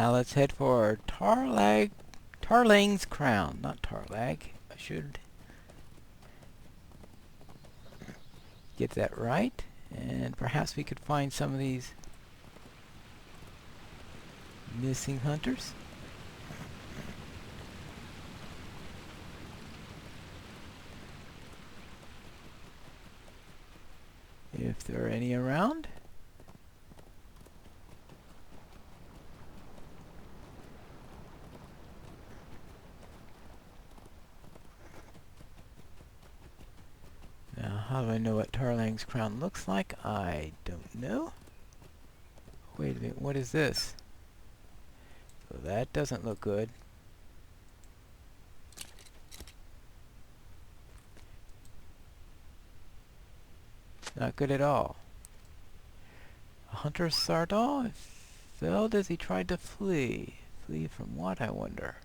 Now let's head for Tarlang's Crown, not Tarlag. I should get that right. And perhaps we could find some of these missing hunters. If there are any around. Now, how do I know what Tarlang's Crown looks like? I don't know. Wait a minute, what is this? So that doesn't look good. Not good at all. A hunter Sardal failed as he tried to flee. Flee from what, I wonder?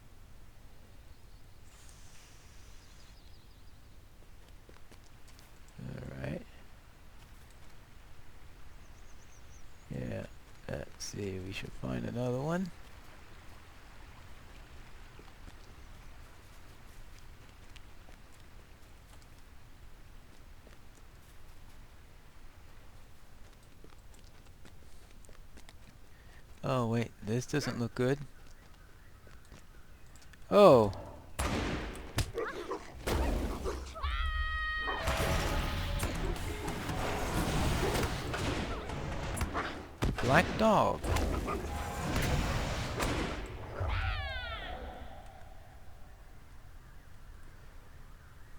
Alright. Yeah, let's see, we should find another one. Oh wait, this doesn't look good. Oh! Black dog.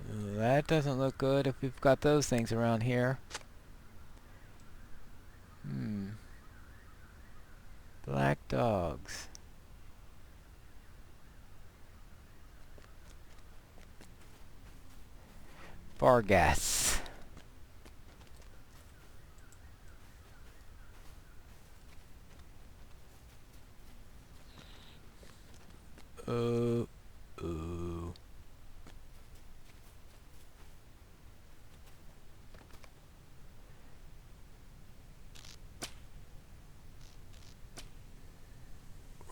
That doesn't look good if we've got those things around here. Black dogs. Vargas. Ooh.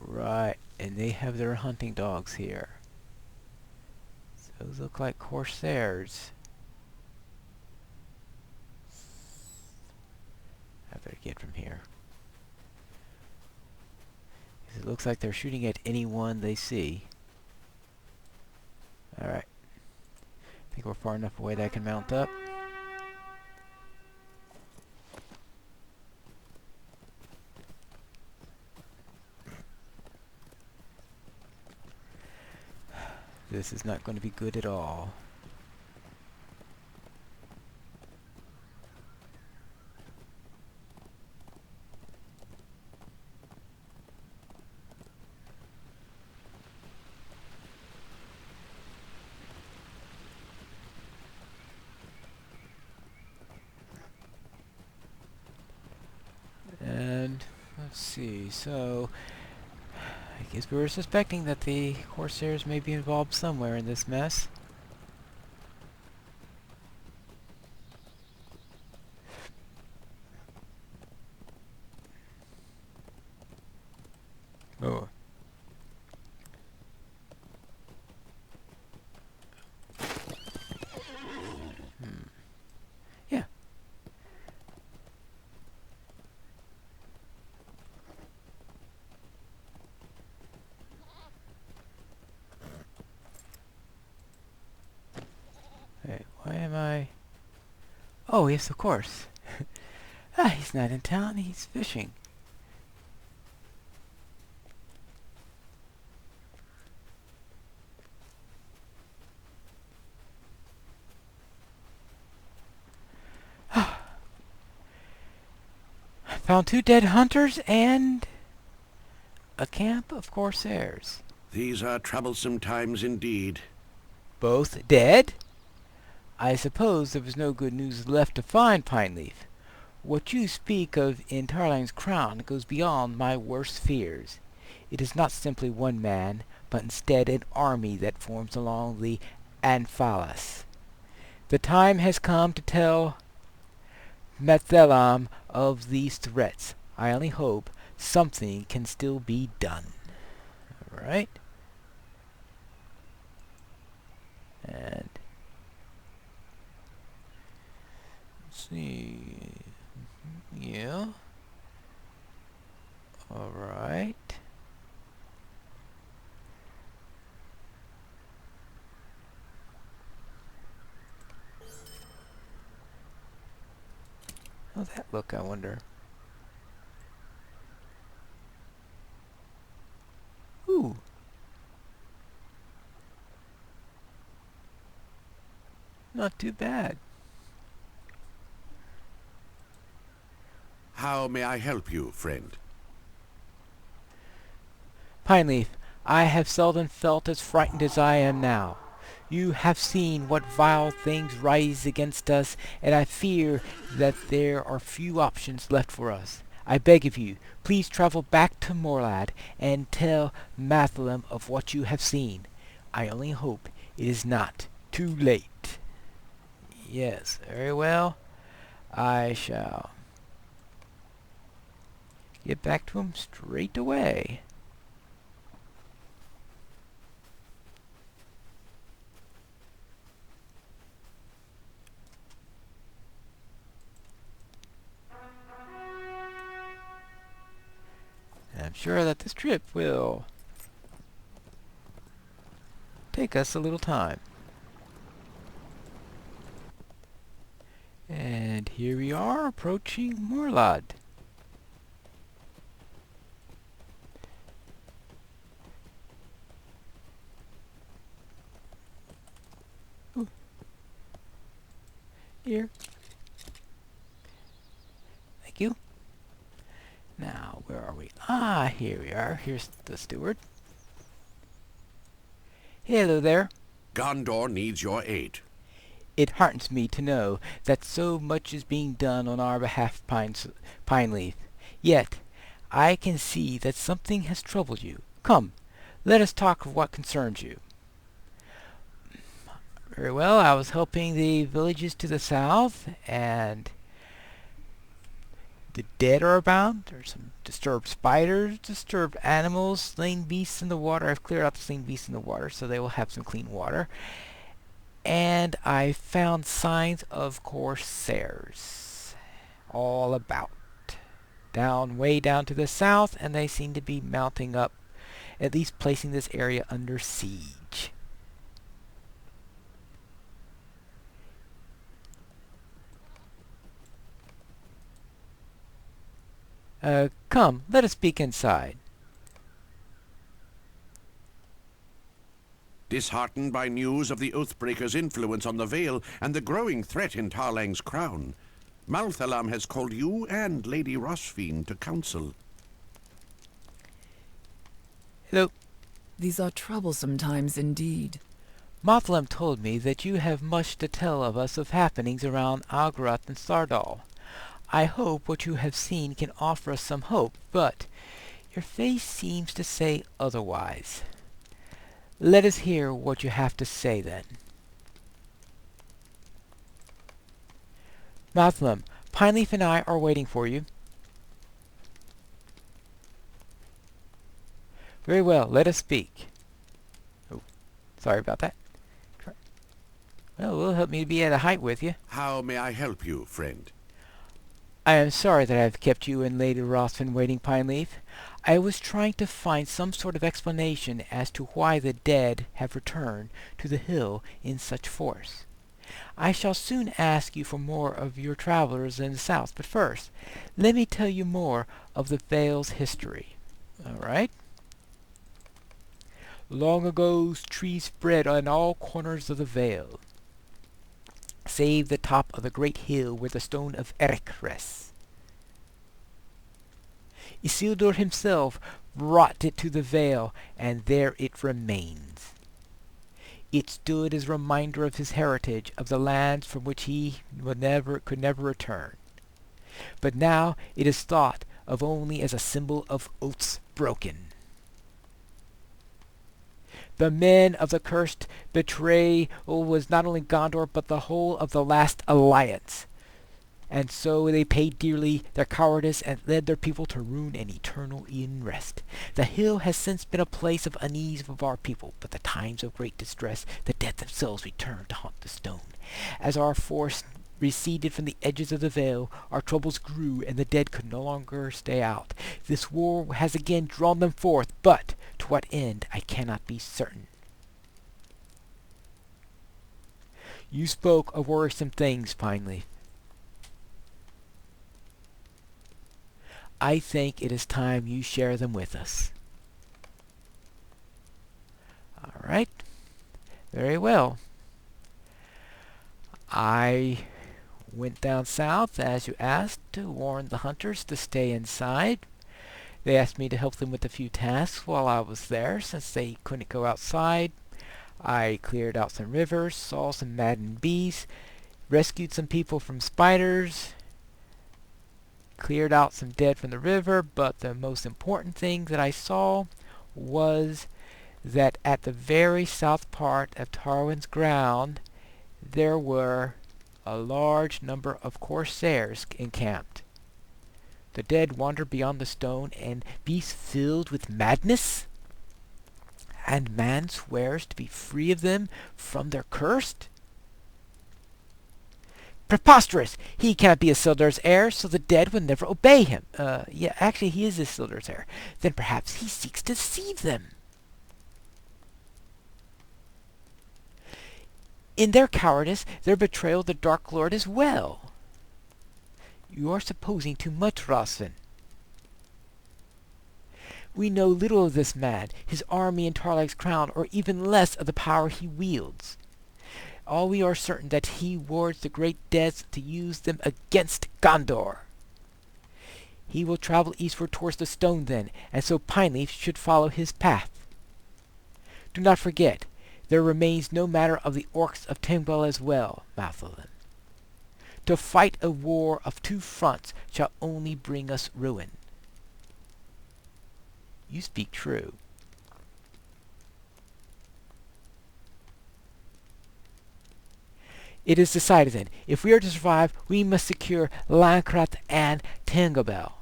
Right, and they have their hunting dogs here. Those look like corsairs. I better get from here. It looks like they're shooting at anyone they see. Alright. I think we're far enough away that I can mount up. This is not going to be good at all. And let's see, so I guess we were suspecting that the corsairs may be involved somewhere in this mess. Oh. Yeah. Hey, why am I... Oh, yes, of course. He's not in town, he's fishing. Found 2 dead hunters and a camp of corsairs. These are troublesome times indeed. Both dead? I suppose there was no good news left to find, Pineleaf. What you speak of in Tarlang's Crown goes beyond my worst fears. It is not simply one man, but instead an army that forms along the Anphalas. The time has come to tell Mathalam of these threats. I only hope something can still be done. Alright. And let's see. Yeah. Alright. How's that look, I wonder? Ooh. Not too bad. How may I help you, friend? Pineleaf, I have seldom felt as frightened as I am now. You have seen what vile things rise against us, and I fear that there are few options left for us. I beg of you, please travel back to Morlad and tell Mathalam of what you have seen. I only hope it is not too late. Yes, very well. I shall get back to him straight away. And I'm sure that this trip will take us a little time. And here we are approaching Morlad. Ooh. Here. Thank you. Now, where are we? Ah, here we are. Here's the steward. Hello there. Gondor needs your aid. It heartens me to know that so much is being done on our behalf, Pineleaf. Yet, I can see that something has troubled you. Come, let us talk of what concerns you. Very well, I was helping the villages to the south, and the dead are abound. There's some disturbed spiders, disturbed animals, slain beasts in the water. I've cleared out the slain beasts in the water, so they will have some clean water. And I found signs of corsairs all about. Way down to the south, and they seem to be mounting up, at least placing this area under siege. Come, let us speak inside. Disheartened by news of the Oathbreaker's influence on the Vale and the growing threat in Tarlang's crown, Malthalam has called you and Lady Rosfine to council. Hello. These are troublesome times indeed. Malthalam told me that you have much to tell of us of happenings around Algaroth and Sardal. I hope what you have seen can offer us some hope, but your face seems to say otherwise. Let us hear what you have to say, then. Malthalam, Pineleaf and I are waiting for you. Very well, let us speak. Oh, sorry about that. Well, it will help me to be at a height with you. How may I help you, friend? I am sorry that I have kept you and Lady Rosfin waiting, Pineleaf. I was trying to find some sort of explanation as to why the dead have returned to the hill in such force. I shall soon ask you for more of your travelers in the south, but first, let me tell you more of the Vale's history. All right? Long ago, trees spread on all corners of the Vale, save the top of the great hill where the stone of Eric rests. Isildur himself brought it to the Vale, and there it remains. It stood as a reminder of his heritage, of the lands from which he could never return. But now it is thought of only as a symbol of oaths broken. The men of the cursed betrayal was not only Gondor, but the whole of the last alliance. and so they paid dearly their cowardice and led their people to ruin and eternal unrest. The hill has since been a place of unease of our people, but the times of great distress, the dead themselves returned to haunt the stone. As our force receded from the edges of the vale, our troubles grew, and the dead could no longer stay out. This war has again drawn them forth, but to what end I cannot be certain. You spoke of worrisome things, Pineleaf. I think it is time you share them with us. All right. Very well. I went down south, as you asked, to warn the hunters to stay inside. They asked me to help them with a few tasks while I was there, since they couldn't go outside. I cleared out some rivers, saw some maddened bees, rescued some people from spiders, cleared out some dead from the river, but the most important thing that I saw was that at the very south part of Tarwin's ground there were a large number of corsairs encamped. The dead wander beyond the stone, and beasts filled with madness? And man swears to be free of them from their curse? Preposterous! He cannot be Isildur's heir, so the dead will never obey him. Yeah, actually he is Isildur's heir. Then perhaps he seeks to deceive them. In their cowardice, their betrayal of the Dark Lord as well. You are supposing too much, Rosvin. We know little of this man, his army and Tarlag's crown, or even less of the power he wields. All we are certain that he wards the great deaths to use them against Gondor. He will travel eastward towards the stone then, and so Pineleaf should follow his path. Do not forget, there remains no matter of the orcs of Tingbell as well, Matholin. To fight a war of two fronts shall only bring us ruin. You speak true. It is decided then. If we are to survive, we must secure Lancrath and Tinglebell.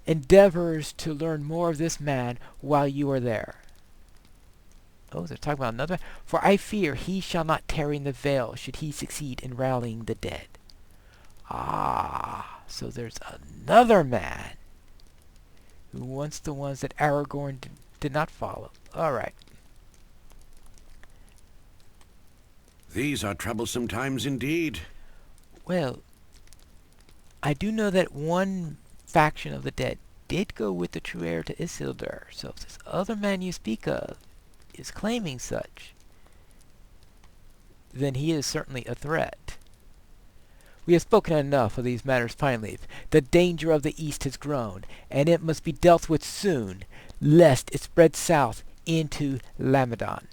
Endeavors to learn more of this man while you are there. Oh, they're talking about another man? For I fear he shall not tarry in the vale should he succeed in rallying the dead. Ah, so there's another man who wants the ones that Aragorn did not follow. All right. These are troublesome times indeed. Well, I do know that one faction of the dead did go with the true heir to Isildur, so if this other man you speak of is claiming such, then he is certainly a threat. We have spoken enough of these matters, Pineleaf. The danger of the east has grown, and it must be dealt with soon, lest it spread south into Lamadon.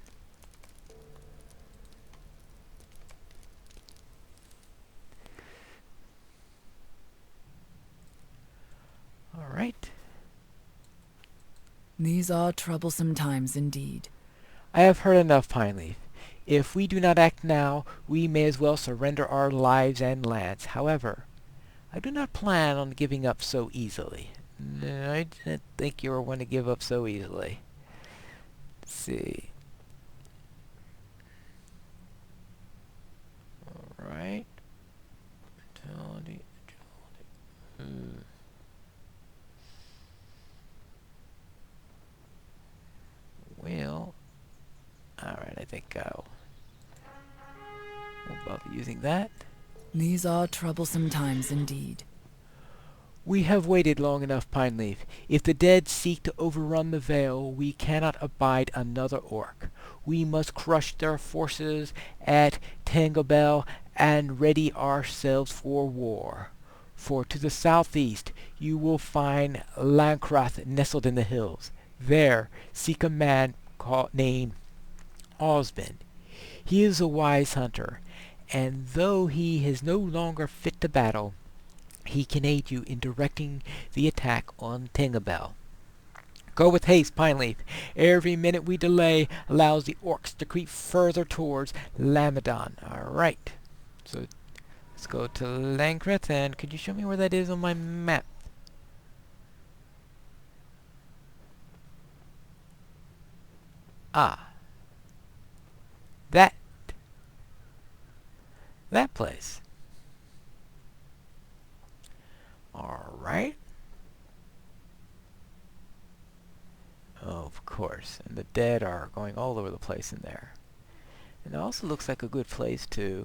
All right. These are troublesome times indeed. I have heard enough, Pineleaf. If we do not act now, we may as well surrender our lives and lands. However, I do not plan on giving up so easily. No, I didn't think you were one to give up so easily. Let's see. Alright. Agility. Well, alright, I think I'll won't bother using that. These are troublesome times indeed. We have waited long enough, Pineleaf. If the dead seek to overrun the Vale, we cannot abide another orc. We must crush their forces at Tinglebell and ready ourselves for war. For to the southeast you will find Lancrath nestled in the hills. There seek a man named Osmond. He is a wise hunter, and though he is no longer fit to battle, he can aid you in directing the attack on Tinglebell. Go with haste, Pineleaf. Every minute we delay allows the orcs to creep further towards Lamadon. Alright. So, Let's go to Langkreth, and could you show me where that is on my map? Ah. That place. Alright. Oh, of course. And the dead are going all over the place in there. And it also looks like a good place to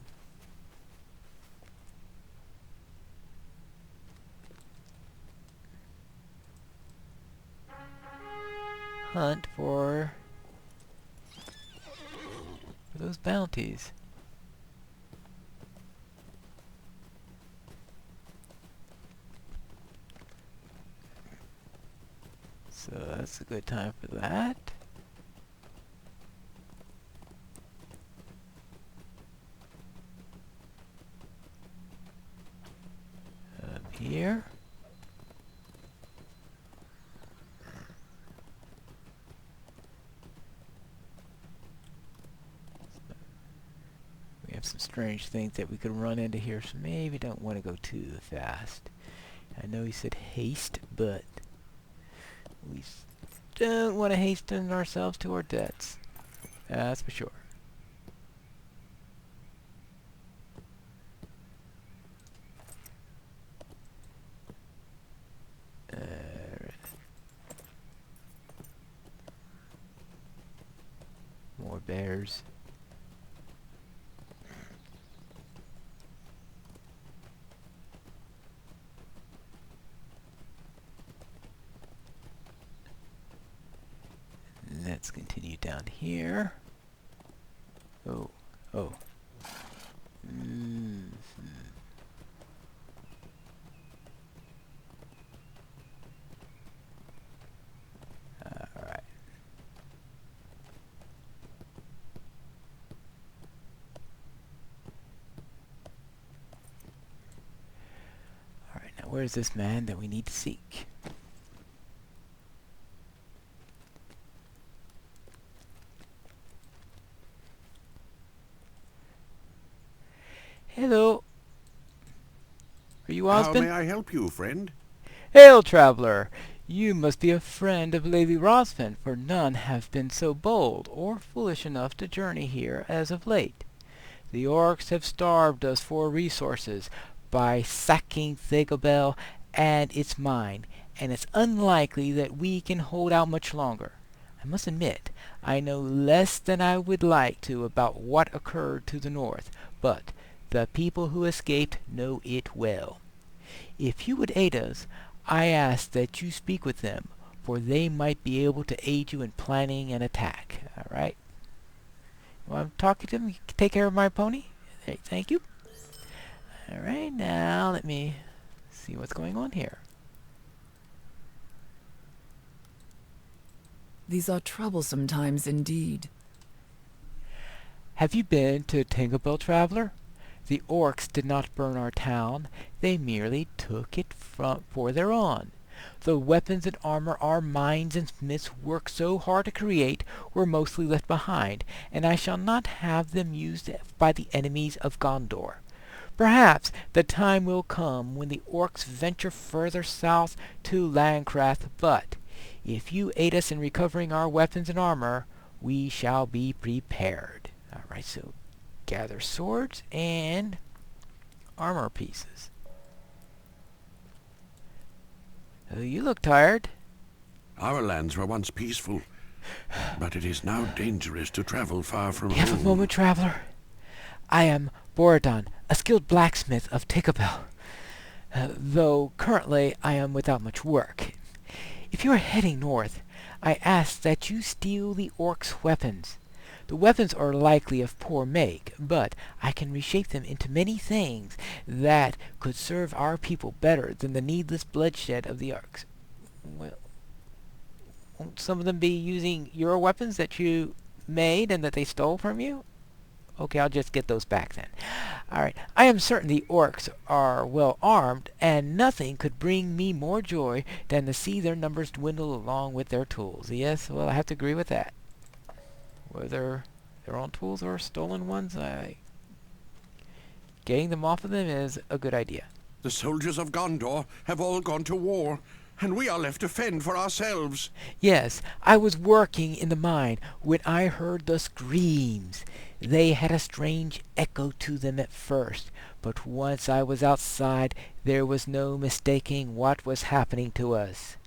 hunt for those bounties. So that's a good time for that. Here. We have some strange things that we could run into here, so maybe don't want to go too fast. I know he said haste, but we don't want to hasten ourselves to our deaths. That's for sure. More bears. Let's continue down here. Oh. Alright. Alright, now where's this man that we need to seek? Hello. Are you Osmond? How may I help you, friend? Hail, traveler! You must be a friend of Lady Rosfin, for none have been so bold or foolish enough to journey here as of late. The orcs have starved us for resources by sacking Thagobel and its mine, and it's unlikely that we can hold out much longer. I must admit, I know less than I would like to about what occurred to the north, but the people who escaped know it well. If you would aid us, I ask that you speak with them, for they might be able to aid you in planning an attack. Alright? While I'm talking to them, you can take care of my pony. Thank you. Alright, now let me see what's going on here. These are troublesome times indeed. Have you been to Tinglebell, traveler? The orcs did not burn our town. They merely took it for their own. The weapons and armor our mines and smiths worked so hard to create were mostly left behind, and I shall not have them used by the enemies of Gondor. Perhaps the time will come when the orcs venture further south to Langkrath, but if you aid us in recovering our weapons and armor, we shall be prepared. Alright, so gather swords and armor pieces. You look tired. Our lands were once peaceful, but it is now dangerous to travel far from Have home. a moment, traveler. I am Borodon, a skilled blacksmith of Tinglebell, though currently I am without much work. If you are heading north, I ask that you steal the orcs' weapons. The weapons are likely of poor make, but I can reshape them into many things that could serve our people better than the needless bloodshed of the orcs. Well, won't some of them be using your weapons that you made and that they stole from you? Okay, I'll just get those back then. Alright, I am certain the orcs are well armed, and nothing could bring me more joy than to see their numbers dwindle along with their tools. Yes, well, I have to agree with that. Whether their own tools or stolen ones, I Getting them off of them is a good idea. The soldiers of Gondor have all gone to war, and we are left to fend for ourselves. Yes, I was working in the mine when I heard the screams. They had a strange echo to them at first, but once I was outside, there was no mistaking what was happening to us.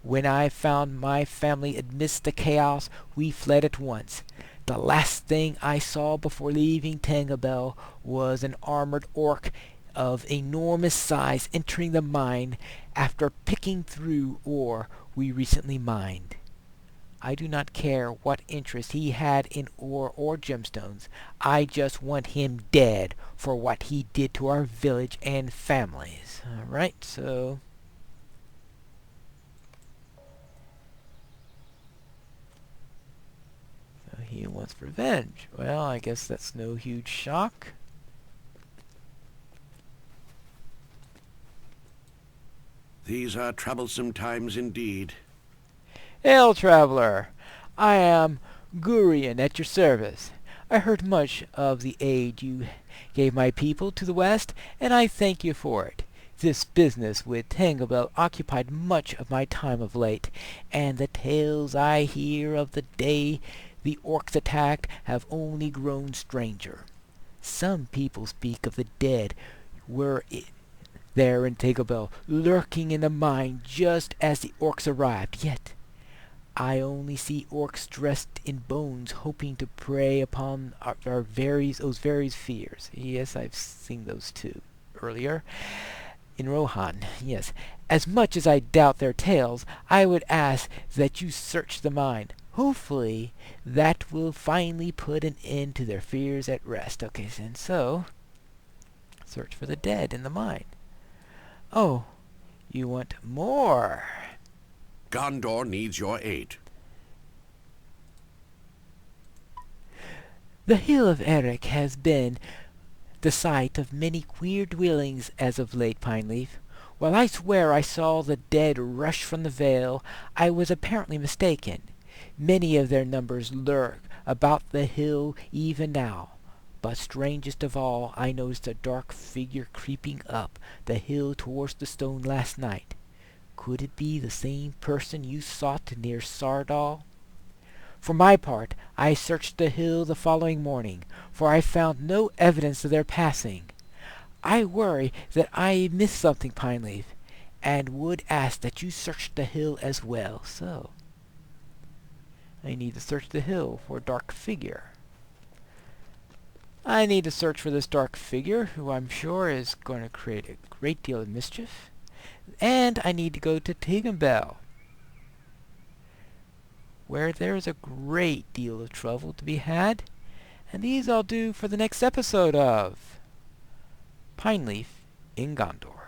When I found my family amidst the chaos, we fled at once. The last thing I saw before leaving Tangabel was an armored orc of enormous size entering the mine after picking through ore we recently mined. I do not care what interest he had in ore or gemstones. I just want him dead for what he did to our village and families. Alright, so he wants revenge. Well, I guess that's no huge shock. These are troublesome times indeed. Hail, traveler! I am Gurion at your service. I heard much of the aid you gave my people to the west, and I thank you for it. This business with Tangabel occupied much of my time of late, and the tales I hear of the day the orcs attacked have only grown stranger. Some people speak of the dead were there in Tangabel, lurking in the mine just as the orcs arrived, yet I only see orcs dressed in bones, hoping to prey upon those various fears. Yes, I've seen those too earlier in Rohan. Yes, as much as I doubt their tales, I would ask that you search the mine. Hopefully, that will finally put an end to their fears at rest. Okay, and so search for the dead in the mine. Oh, you want more? Gondor needs your aid. The Hill of Eric has been the site of many queer dwellings as of late, Pineleaf. While I swear I saw the dead rush from the vale, I was apparently mistaken. Many of their numbers lurk about the hill even now. But strangest of all, I noticed a dark figure creeping up the hill towards the stone last night. Could it be the same person you sought near Sardal? For my part, I searched the hill the following morning, for I found no evidence of their passing. I worry that I missed something, Pineleaf, and would ask that you search the hill as well. So, I need to search the hill for a dark figure. I need to search for this dark figure, who I'm sure is going to create a great deal of mischief. And I need to go to Tangabel, where there is a great deal of trouble to be had. And these I'll do for the next episode of Pineleaf in Gondor.